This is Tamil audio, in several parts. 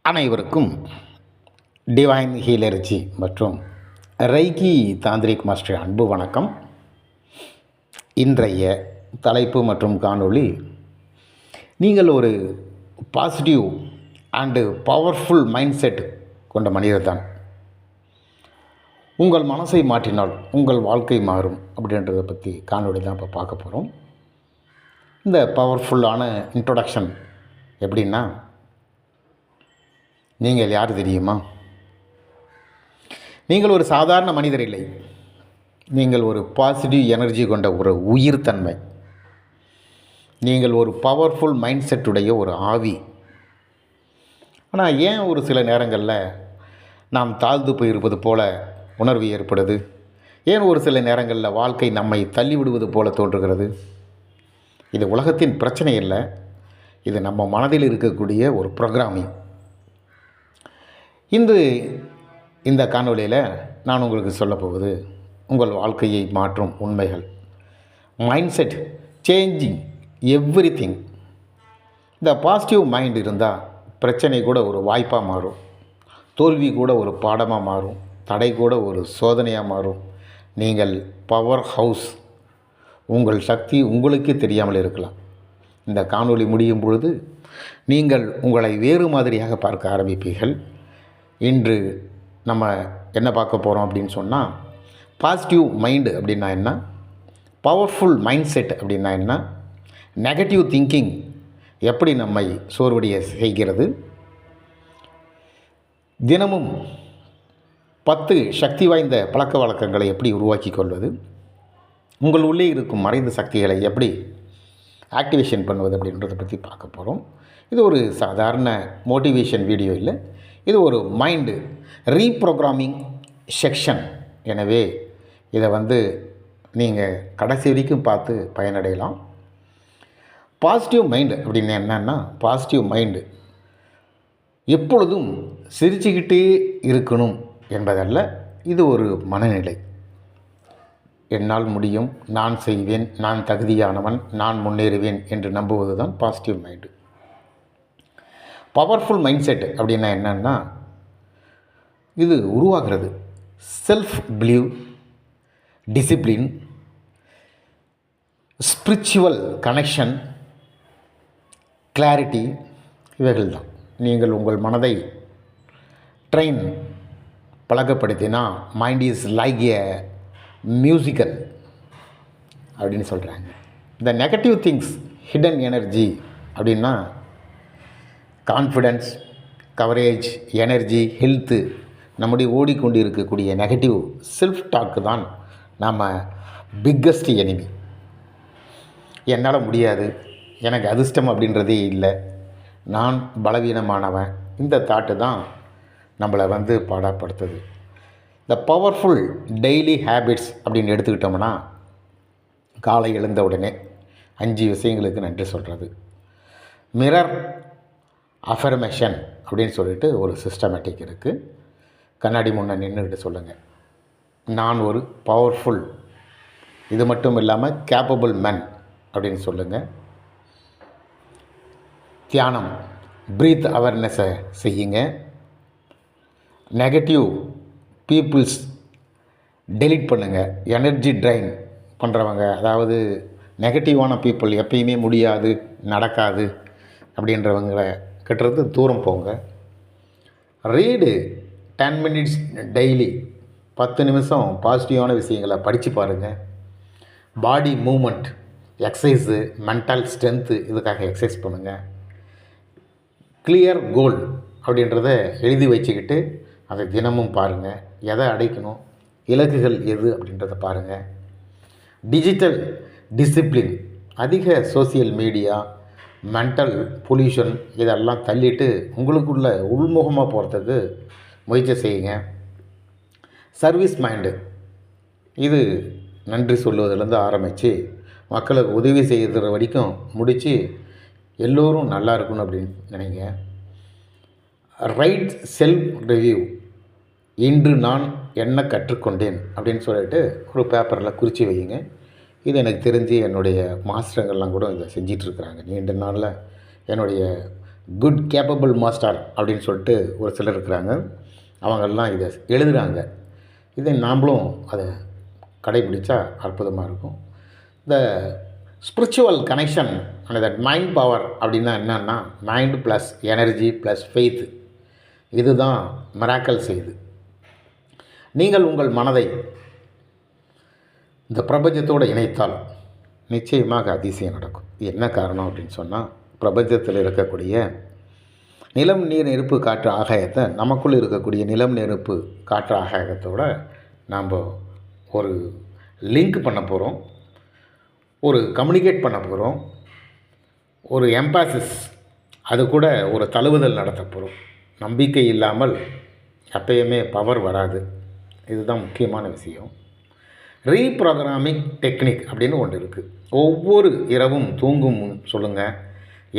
அனைவருக்கும் டிவைன் ஹீலர்ஜி மற்றும் ரைக்கி தாந்திரிக் மாஸ்டர் அன்பு வணக்கம். இன்றைய தலைப்பு மற்றும் காணொளி, நீங்கள் ஒரு positive and powerful mind set கொண்ட மனிதர் தான். உங்கள் மனசை மாற்றினால் உங்கள் வாழ்க்கை மாறும் அப்படின்றத பற்றி காணொளி தான் இப்போ பார்க்க போகிறோம். இந்த பவர்ஃபுல்லான இன்ட்ரொடக்ஷன் எப்படின்னா, நீங்கள் யார் தெரியுமா? நீங்கள் ஒரு சாதாரண மனிதர் இல்லை. நீங்கள் ஒரு பாசிட்டிவ் எனர்ஜி கொண்ட ஒரு உயிர் தன்மை. நீங்கள் ஒரு பவர்ஃபுல் மைண்ட் செட்டுடைய ஒரு ஆவி. ஆனால் ஏன் ஒரு சில நேரங்களில் நாம் தாழ்ந்து போயிருப்பது போல உணர்வு ஏற்படுது? ஏன் ஒரு சில நேரங்களில் வாழ்க்கை நம்மை தள்ளிவிடுவது போல தோன்றுகிறது? இது உலகத்தின் பிரச்சனை இல்லை, இது நம்ம மனதில் இருக்கக்கூடிய ஒரு ப்ரோக்ராமிங். இந்த காணொளியில் நான் உங்களுக்கு சொல்லப்போவது உங்கள் வாழ்க்கையை மாற்றும் உண்மைகள். Mind set changing everything. இந்த பாசிட்டிவ் மைண்ட் இருந்தால் பிரச்சனை கூட ஒரு வாய்ப்பாக மாறும், தோல்வி கூட ஒரு பாடமாக மாறும், தடை கூட ஒரு சோதனையாக மாறும். நீங்கள் பவர் ஹவுஸ். உங்கள் சக்தி உங்களுக்கே தெரியாமல் இருக்கலாம். இந்த காணொளி முடியும் பொழுது நீங்கள் உங்களை வேறு மாதிரியாக பார்க்க ஆரம்பிப்பீர்கள். இன்று நம்ம என்ன பார்க்க போகிறோம் அப்படின்னு சொன்னால், பாசிட்டிவ் மைண்டு அப்படின்னா என்ன, பவர்ஃபுல் மைண்ட் செட் அப்படின்னா என்ன, நெகட்டிவ் திங்கிங் எப்படி நம்மை சோர்வடைய செய்கிறது, தினமும் 10 சக்தி வாய்ந்த பழக்க வழக்கங்களை எப்படி உருவாக்கி கொள்வது, உங்கள் உள்ளே இருக்கும் மறைந்த சக்திகளை எப்படி ஆக்டிவேஷன் பண்ணுவது அப்படின்றத பற்றி பார்க்க போகிறோம். இது ஒரு சாதாரண மோட்டிவேஷன் வீடியோ இல்லை, இது ஒரு மைண்டு ரீப்ரோக்ராமிங் செக்ஷன். எனவே இதை நீங்கள் கடைசி வரைக்கும் பார்த்து பயனடையலாம். பாசிட்டிவ் மைண்டு அப்படின்னு என்னன்னா, பாசிட்டிவ் மைண்டு எப்பொழுதும் சிரிச்சுக்கிட்டே இருக்கணும் என்பதல்ல. இது ஒரு மனநிலை. என்னால் முடியும், நான் செய்வேன், நான் தகுதியானவன், நான் முன்னேறுவேன் என்று நம்புவது தான் positive mind. Powerful mindset அப்படின்னா என்னன்னா, இது உருவாகிறது self believe, discipline, spiritual connection, clarity, இவைகள் தான். நீங்கள் உங்கள் மனதை ட்ரெயின் பழக்கப்படுத்தினா, mind is like a musical அப்படின்னு சொல்கிறாங்க. இந்த நெகட்டிவ் திங்ஸ் ஹிடன் எனர்ஜி அப்படின்னா கான்ஃபிடென்ஸ், கவரேஜ், எனர்ஜி, ஹெல்த்து, நம்முடைய ஓடிக்கொண்டு இருக்கக்கூடிய நெகட்டிவ் செல்ஃப் டாக்கு தான் நம்ம பிக்கஸ்ட் எனிமி. என்னால் முடியாது, எனக்கு அதிர்ஷ்டம் அப்படின்றதே இல்லை, நான் பலவீனமானவன், இந்த தாட்டு தான் நம்மளை பாடப்படுத்துது. இந்த பவர்ஃபுல் டெய்லி ஹேபிட்ஸ் அப்படின்னு எடுத்துக்கிட்டோம்னா, காலை எழுந்த உடனே 5 விஷயங்களுக்கு நன்றி சொல்கிறது, மிரர் அஃபர்மேஷன் அப்படின்னு சொல்லிட்டு ஒரு சிஸ்டமேட்டிக் இருக்குது. கண்ணாடி முன்னே நின்றுக்கிட்டு சொல்லுங்கள், நான் ஒரு பவர்ஃபுல், இது மட்டும் இல்லாமல் கேப்பபிள் மேன் அப்படின்னு சொல்லுங்கள். தியானம், ப்ரீத் அவேர்னஸை செய்யுங்க. நெகட்டிவ் பீப்புள்ஸ் டெலீட் பண்ணுங்கள். எனர்ஜி ட்ரைன் பண்ணுறவங்க, அதாவது நெகட்டிவான பீப்புள், எப்பயுமே முடியாது, நடக்காது அப்படின்றவங்களை கிட்டறது தூரம் போங்க. ரீடு 10 minutes டெய்லி, 10 நிமிஷம் பாசிட்டிவான விஷயங்களை படித்து பாருங்கள். பாடி மூமெண்ட், எக்ஸசைஸு, மென்டல் ஸ்ட்ரென்த்து, இதுக்காக எக்ஸசைஸ் பண்ணுங்கள். கிளியர் கோல் அப்படின்றத எழுதி வச்சுக்கிட்டு அதை தினமும் பாருங்கள். எதை அடைக்கணும், இலக்குகள் எது அப்படின்றத பாருங்கள். டிஜிட்டல் டிசிப்ளின், அதிக சோசியல் மீடியா, மென்டல் பொல்யூஷன் இதெல்லாம் தள்ளிட்டு உங்களுக்குள்ள உள்முகமாக போகிறதுக்கு முயற்சி செய்யுங்க. சர்வீஸ் மைண்டு, இது நன்றி சொல்லுவதிலேருந்து ஆரம்பித்து மக்களுக்கு உதவி செய்கிற வரைக்கும் முடித்து எல்லோரும் நல்லா இருக்கணும் அப்படின்னு நினைங்க. ரைட் செல்ஃப் ரிவ்யூ, இன்று நான் என்ன கற்றுக்கொண்டேன் அப்படின்னு சொல்லிட்டு ஒரு பேப்பரில் குறித்து வையுங்க. இது எனக்கு தெரிஞ்சு என்னுடைய மாஸ்டருங்கள்லாம் கூட இதை செஞ்சிட்ருக்குறாங்க. நீண்ட நாளில் என்னுடைய குட் கேப்பபிள் மாஸ்டர் அப்படின்னு சொல்லிட்டு ஒரு சிலர் இருக்கிறாங்க. அவங்கெல்லாம் இதை எழுதுகிறாங்க. இதை நாம்ளும் அதை கடைப்பிடிச்சா அற்புதமாக இருக்கும். இந்த spiritual connection and that mind power அப்படின்னா என்னன்னா, mind plus energy plus faith, இதுதான் மிராக்கல் செய்யுது. நீங்கள் உங்கள் மனதை இந்த பிரபஞ்சத்தோடு இணைத்தால் நிச்சயமாக அதிசயம் நடக்கும். என்ன காரணம் அப்படின்னு சொன்னால், பிரபஞ்சத்தில் இருக்கக்கூடிய நிலம், நீர், நெருப்பு, காற்று, ஆகாயத்தை நமக்குள்ளே இருக்கக்கூடிய நிலம், நெருப்பு, காற்று, ஆகாயத்தோடு நாம் ஒரு லிங்க் பண்ண போகிறோம், ஒரு கம்யூனிகேட் பண்ண போகிறோம், ஒரு எம்பாசிஸ், அது கூட ஒரு தழுவுதல் நடத்த போகிறோம். நம்பிக்கை இல்லாமல் எப்பயுமே பவர் வராது. இதுதான் முக்கியமான விஷயம். ரீப்ரோக்ராமிங் டெக்னிக் அப்படின்னு ஒன்று இருக்குது. ஒவ்வொரு இரவும் தூங்கும் முன் சொல்லுங்கள்,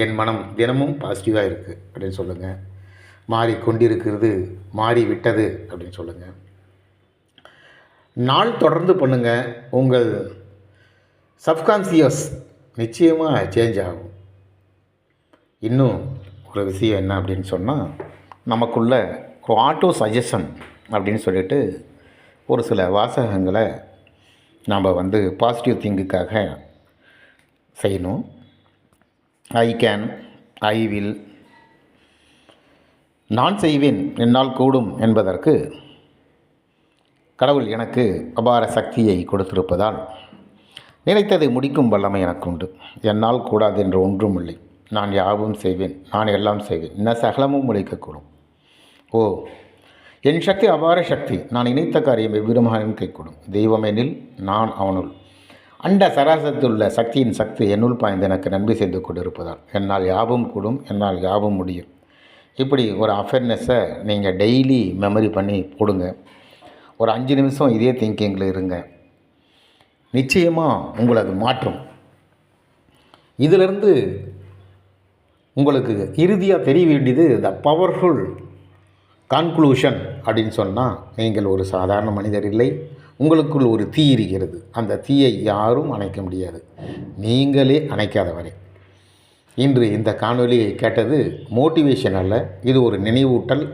என் மனம் தினமும் பாசிட்டிவாக இருக்குது அப்படின்னு சொல்லுங்கள். மாறிக்கொண்டிருக்கிறது, மாறிவிட்டது அப்படின்னு சொல்லுங்கள். நாள் தொடர்ந்து பண்ணுங்கள். உங்கள் சப்கான்சியஸ் நிச்சயமாக சேஞ்ச் ஆகும். இன்னும் ஒரு விஷயம் என்ன அப்படின்னு சொன்னால், நமக்குள்ள ஒரு ஆட்டோ சஜஷன் அப்படின்னு சொல்லிட்டு ஒரு சில வாசகங்களை நாம் பாசிட்டிவ் திங்குக்காக செய்யணும். ஐ கேன், ஐ வில், நான் செய்வேன், என்னால் கூடும் என்பதற்கு கடவுள் எனக்கு அபார சக்தியை கொடுத்திருப்பதால் நினைத்ததை முடிக்கும் வல்லமை எனக்குண்டு. என்னால் கூடாது என்று ஒன்றும் இல்லை. நான் யாவும் செய்வேன், நான் எல்லாம் செய்வேன், இன்ன சகலமும் உழைக்கக்கூடும். ஓ, என் சக்தி அபார சக்தி, நான் இணைத்த காரியம் எவ்விதமாகவும் கைகூடும். தெய்வமெனில் நான் அவனுள், அண்ட சராசரத்தில் உள்ள சக்தியின் சக்தி என்னுள் பாய்ந்து எனக்கு நன்மை செய்து கொண்டிருப்பதால் என்னால் யாவும் கூடும், என்னால் யாவும் முடியும். இப்படி ஒரு அஃபேர்னஸை நீங்கள் டெய்லி மெமரி பண்ணி போடுங்க. ஒரு 5 நிமிஷம் இதே திங்கிங்கில் இருங்க. நிச்சயமாக உங்களை அது மாற்றும். இதிலிருந்து உங்களுக்கு இறுதியாக தெரிய வேண்டியது த பவர்ஃபுல் கன்க்ளூஷன் அப்படின்னு சொன்னால், நீங்கள் ஒரு சாதாரண மனிதர் இல்லை, உங்களுக்குள் ஒரு தீ இருக்கிறது. அந்த தீயை யாரும் அணைக்க முடியாது, நீங்களே அணைக்காத வரை. இன்று இந்த காணொலியை கேட்டது மோட்டிவேஷன் அல்ல, இது ஒரு நினைவூட்டல்.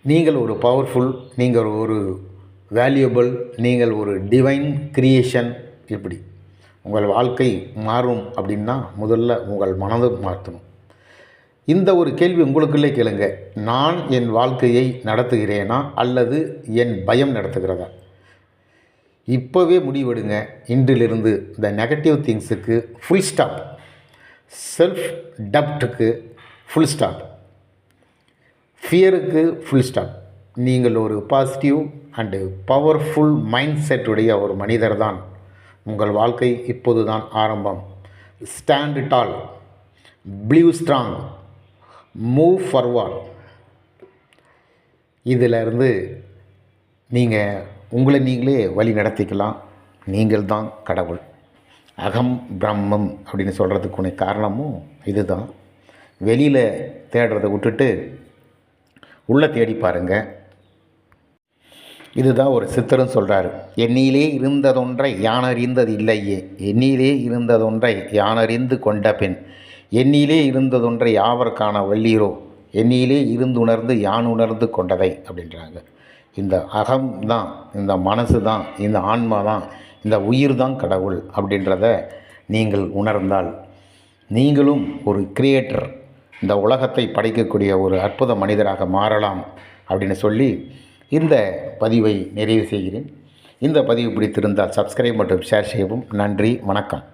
நீங்கள் ஒரு பவர்ஃபுல், நீங்கள் ஒரு வேல்யூபிள், நீங்கள் ஒரு டிவைன் கிரியேஷன். இப்படி உங்கள் வாழ்க்கை மாறும் அப்படின்னா முதல்ல உங்கள் மனதை மாற்றணும். இந்த ஒரு கேள்வி உங்களுக்குள்ளே கேளுங்க. நான் என் வாழ்க்கையை நடத்துகிறேனா அல்லது என் பயம் நடத்துகிறதா? இப்போவே முடிவெடுங்க. இன்றிலிருந்து இந்த நெகட்டிவ் திங்ஸுக்கு ஃபுல் ஸ்டாப், செல்ஃப் டப்ட்டுக்கு ஃபுல் ஸ்டாப், ஃபியருக்கு ஃபுல் ஸ்டாப். நீங்கள் ஒரு பாசிட்டிவ் அண்டு பவர்ஃபுல் மைண்ட் செட்டுடைய ஒரு மனிதர் தான். உங்கள் வாழ்க்கை இப்போது தான் ஆரம்பம். Stand tall, believe strong, move forward. இதிலிருந்து நீங்கள் உங்களை நீங்களே வழி நடத்திக்கலாம். நீங்கள் தான் கடவுள். அகம் பிரம்மம் அப்படின்னு சொல்கிறதுக்குரிய காரணமும் இதுதான். வெளியில் தேடுறதை விட்டுட்டு உள்ளே தேடி பாருங்கள். இதுதான் ஒரு சித்தரும் சொல்கிறாரு, என்னிலே இருந்ததொன்றை யானறிந்தது இல்லையே, என்னிலே இருந்ததொன்றை யானறிந்து கொண்ட பின், என்னிலே இருந்ததொன்றை யாவர்கான வல்லீரோ, என்னிலே இருந்துணர்ந்து யான் உணர்ந்து கொண்டதை அப்படின்றாங்க. இந்த அகம் தான், இந்த மனசு தான், இந்த ஆன்மா தான், இந்த உயிர் தான் கடவுள் அப்படின்றத நீங்கள் உணர்ந்தால் நீங்களும் ஒரு கிரியேட்டர், இந்த உலகத்தை படைக்கக்கூடிய ஒரு அற்புத மனிதராக மாறலாம் அப்படின்னு சொல்லி இந்த பதிவை நிறைவு செய்கிறேன். இந்த பதிவு பிடித்திருந்தால் சப்ஸ்கிரைப் மற்றும் ஷேர் செய்யவும். நன்றி, வணக்கம்.